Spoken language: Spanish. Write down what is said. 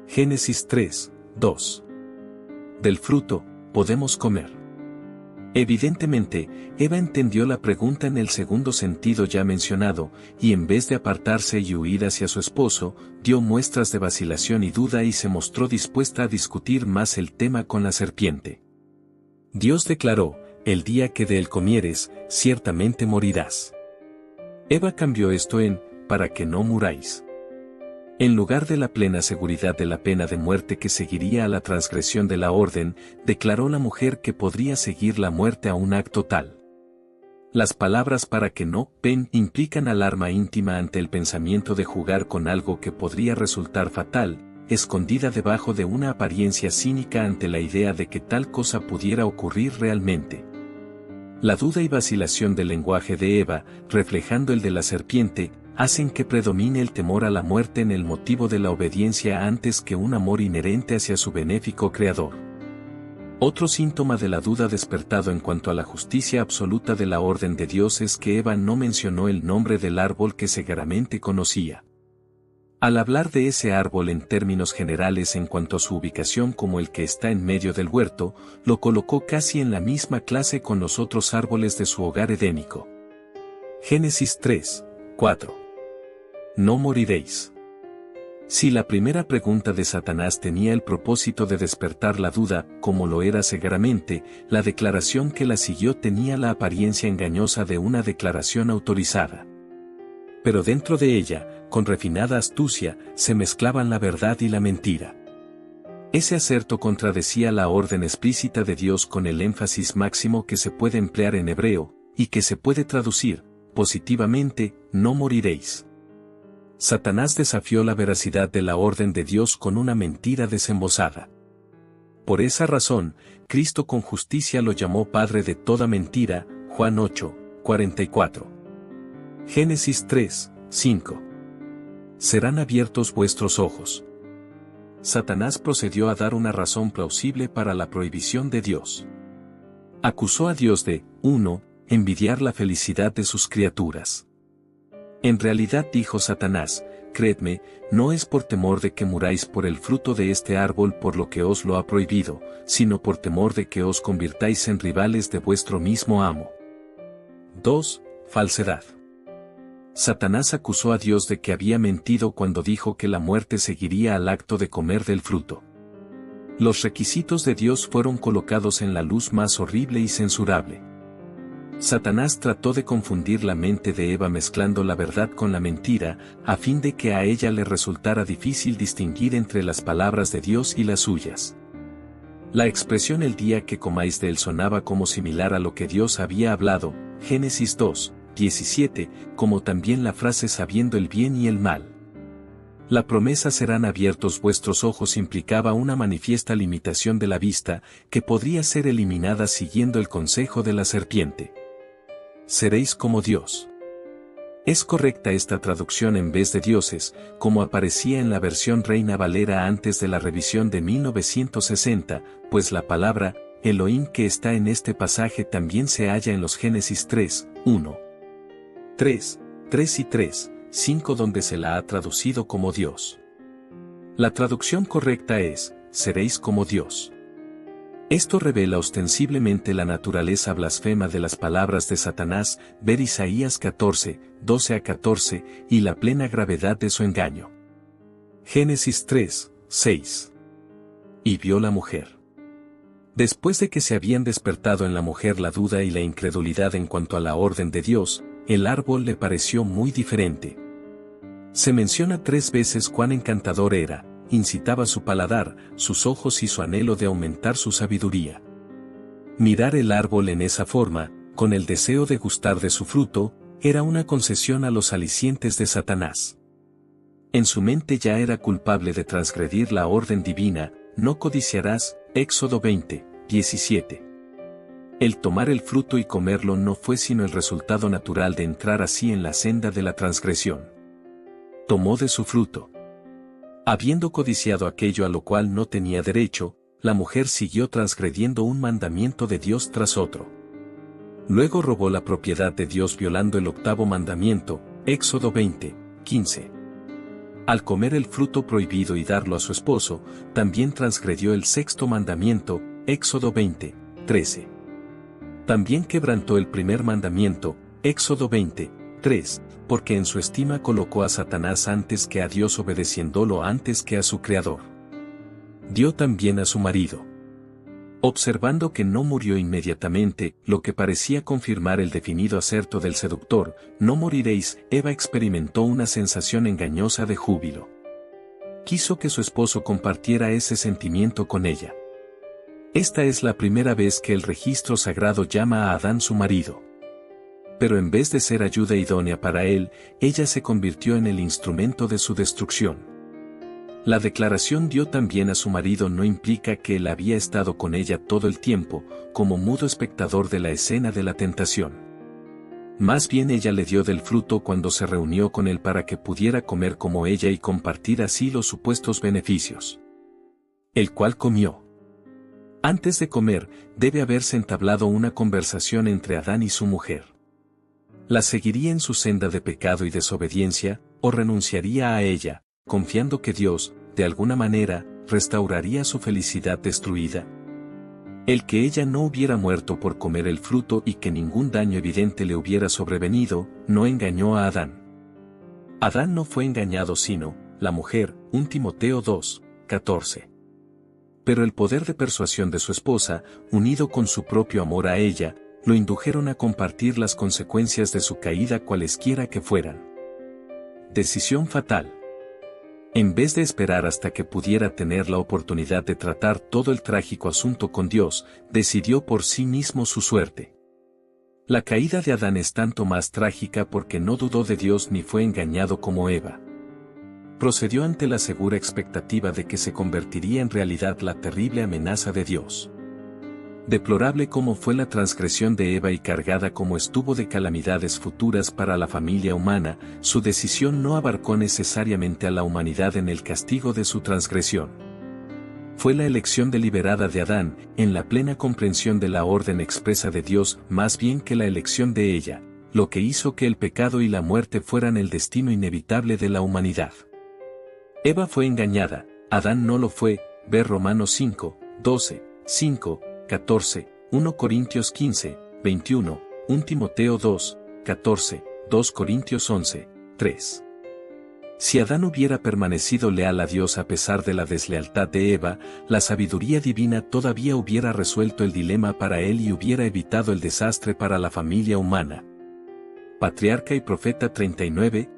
Génesis 3, 2. Del fruto, podemos comer. Evidentemente, Eva entendió la pregunta en el segundo sentido ya mencionado, y en vez de apartarse y huir hacia su esposo, dio muestras de vacilación y duda y se mostró dispuesta a discutir más el tema con la serpiente. Dios declaró: el día que de él comieres, ciertamente morirás. Eva cambió esto en: para que no muráis. En lugar de la plena seguridad de la pena de muerte que seguiría a la transgresión de la orden, declaró la mujer que podría seguir la muerte a un acto tal. Las palabras para que no pen implican alarma íntima ante el pensamiento de jugar con algo que podría resultar fatal, escondida debajo de una apariencia cínica ante la idea de que tal cosa pudiera ocurrir realmente. La duda y vacilación del lenguaje de Eva, reflejando el de la serpiente, hacen que predomine el temor a la muerte en el motivo de la obediencia antes que un amor inherente hacia su benéfico Creador. Otro síntoma de la duda despertado en cuanto a la justicia absoluta de la orden de Dios es que Eva no mencionó el nombre del árbol que seguramente conocía. Al hablar de ese árbol en términos generales en cuanto a su ubicación como el que está en medio del huerto, lo colocó casi en la misma clase con los otros árboles de su hogar edénico. Génesis 3, 4. No moriréis. Si la primera pregunta de Satanás tenía el propósito de despertar la duda, como lo era seguramente, la declaración que la siguió tenía la apariencia engañosa de una declaración autorizada. Pero dentro de ella, con refinada astucia, se mezclaban la verdad y la mentira. Ese aserto contradecía la orden explícita de Dios con el énfasis máximo que se puede emplear en hebreo, y que se puede traducir, positivamente: no moriréis. Satanás desafió la veracidad de la orden de Dios con una mentira desembosada. Por esa razón, Cristo con justicia lo llamó padre de toda mentira, Juan 8, 44. Génesis 3, 5. Serán abiertos vuestros ojos. Satanás procedió a dar una razón plausible para la prohibición de Dios. Acusó a Dios de, 1. Envidiar la felicidad de sus criaturas. En realidad, dijo Satanás, creedme, no es por temor de que muráis por el fruto de este árbol por lo que os lo ha prohibido, sino por temor de que os convirtáis en rivales de vuestro mismo amo. 2. Falsedad. Satanás acusó a Dios de que había mentido cuando dijo que la muerte seguiría al acto de comer del fruto. Los requisitos de Dios fueron colocados en la luz más horrible y censurable. Satanás trató de confundir la mente de Eva mezclando la verdad con la mentira, a fin de que a ella le resultara difícil distinguir entre las palabras de Dios y las suyas. La expresión el día que comáis de él sonaba como similar a lo que Dios había hablado, Génesis 2, 17, como también la frase sabiendo el bien y el mal. La promesa serán abiertos vuestros ojos implicaba una manifiesta limitación de la vista, que podría ser eliminada siguiendo el consejo de la serpiente. Seréis como Dios. Es correcta esta traducción en vez de dioses, como aparecía en la versión Reina Valera antes de la revisión de 1960, pues la palabra Elohim que está en este pasaje también se halla en los Génesis 3, 1, 3, 3 y 3, 5 donde se la ha traducido como Dios. La traducción correcta es, seréis como Dios. Esto revela ostensiblemente la naturaleza blasfema de las palabras de Satanás, ver Isaías 14, 12 a 14, y la plena gravedad de su engaño. Génesis 3, 6. Y vio la mujer. Después de que se habían despertado en la mujer la duda y la incredulidad en cuanto a la orden de Dios, el árbol le pareció muy diferente. Se menciona 3 veces cuán encantador era, incitaba su paladar, sus ojos y su anhelo de aumentar su sabiduría. Mirar el árbol en esa forma, con el deseo de gustar de su fruto, era una concesión a los alicientes de Satanás. En su mente ya era culpable de transgredir la orden divina, no codiciarás, Éxodo 20, 17. El tomar el fruto y comerlo no fue sino el resultado natural de entrar así en la senda de la transgresión. Tomó de su fruto. Habiendo codiciado aquello a lo cual no tenía derecho, la mujer siguió transgrediendo un mandamiento de Dios tras otro. Luego robó la propiedad de Dios violando el 8º mandamiento, Éxodo 20, 15. Al comer el fruto prohibido y darlo a su esposo, también transgredió el sexto mandamiento, Éxodo 20, 13. También quebrantó el primer mandamiento, Éxodo 20, 3, porque en su estima colocó a Satanás antes que a Dios, obedeciéndolo antes que a su Creador. Dio también a su marido. Observando que no murió inmediatamente, lo que parecía confirmar el definido aserto del seductor, no moriréis, Eva experimentó una sensación engañosa de júbilo. Quiso que su esposo compartiera ese sentimiento con ella. Esta es la primera vez que el registro sagrado llama a Adán su marido. Pero en vez de ser ayuda idónea para él, ella se convirtió en el instrumento de su destrucción. La declaración dio también a su marido no implica que él había estado con ella todo el tiempo, como mudo espectador de la escena de la tentación. Más bien ella le dio del fruto cuando se reunió con él para que pudiera comer como ella y compartir así los supuestos beneficios. El cual comió. Antes de comer, debe haberse entablado una conversación entre Adán y su mujer. ¿La seguiría en su senda de pecado y desobediencia, o renunciaría a ella, confiando que Dios, de alguna manera, restauraría su felicidad destruida? El que ella no hubiera muerto por comer el fruto y que ningún daño evidente le hubiera sobrevenido, no engañó a Adán. Adán no fue engañado sino, la mujer, 1 Timoteo 2, 14. Pero el poder de persuasión de su esposa, unido con su propio amor a ella, lo indujeron a compartir las consecuencias de su caída cualesquiera que fueran. Decisión fatal. En vez de esperar hasta que pudiera tener la oportunidad de tratar todo el trágico asunto con Dios, decidió por sí mismo su suerte. La caída de Adán es tanto más trágica porque no dudó de Dios ni fue engañado como Eva. Procedió ante la segura expectativa de que se convertiría en realidad la terrible amenaza de Dios. Deplorable como fue la transgresión de Eva y cargada como estuvo de calamidades futuras para la familia humana, su decisión no abarcó necesariamente a la humanidad en el castigo de su transgresión. Fue la elección deliberada de Adán, en la plena comprensión de la orden expresa de Dios, más bien que la elección de ella, lo que hizo que el pecado y la muerte fueran el destino inevitable de la humanidad. Eva fue engañada, Adán no lo fue, ver Romanos 5, 12, 5, 14, 1 Corintios 15, 21, 1 Timoteo 2, 14, 2 Corintios 11, 3. Si Adán hubiera permanecido leal a Dios a pesar de la deslealtad de Eva, la sabiduría divina todavía hubiera resuelto el dilema para él y hubiera evitado el desastre para la familia humana. Patriarca y Profeta 39,